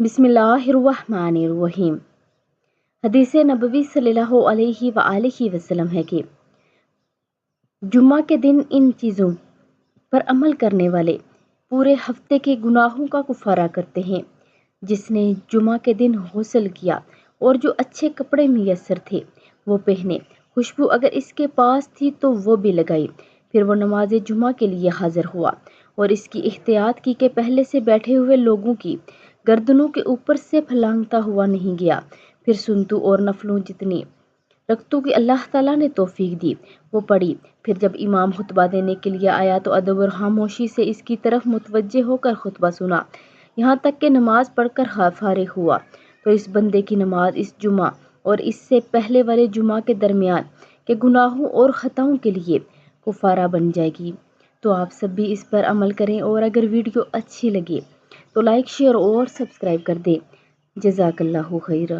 بسم اللہ الرحمن الرحیم۔ حدیث نبوی صلی اللہ علیہ وآلہ وسلم ہے کہ جمعہ کے دن ان چیزوں پر عمل کرنے والے پورے ہفتے کے گناہوں کا کفارہ کرتے ہیں۔ جس نے جمعہ کے دن غسل کیا اور جو اچھے کپڑے میسر تھے وہ پہنے، خوشبو اگر اس کے پاس تھی تو وہ بھی لگائی، پھر وہ نماز جمعہ کے لیے حاضر ہوا اور اس کی احتیاط کی کہ پہلے سے بیٹھے ہوئے لوگوں کی گردنوں کے اوپر سے پھلانگتا ہوا نہیں گیا، پھر سنتوں اور نفلوں جتنی رکعتوں کی اللہ تعالیٰ نے توفیق دی وہ پڑھی، پھر جب امام خطبہ دینے کے لیے آیا تو ادب اور خاموشی سے اس کی طرف متوجہ ہو کر خطبہ سنا، یہاں تک کہ نماز پڑھ کر فارغ ہوا، تو اس بندے کی نماز اس جمعہ اور اس سے پہلے والے جمعہ کے درمیان کے گناہوں اور خطاؤں کے لیے کفارہ بن جائے گی۔ تو آپ سب بھی اس پر عمل کریں، اور اگر ویڈیو اچھی لگے تو لائک، شیئر اور سبسکرائب کر دیں۔ جزاک اللہ خیر۔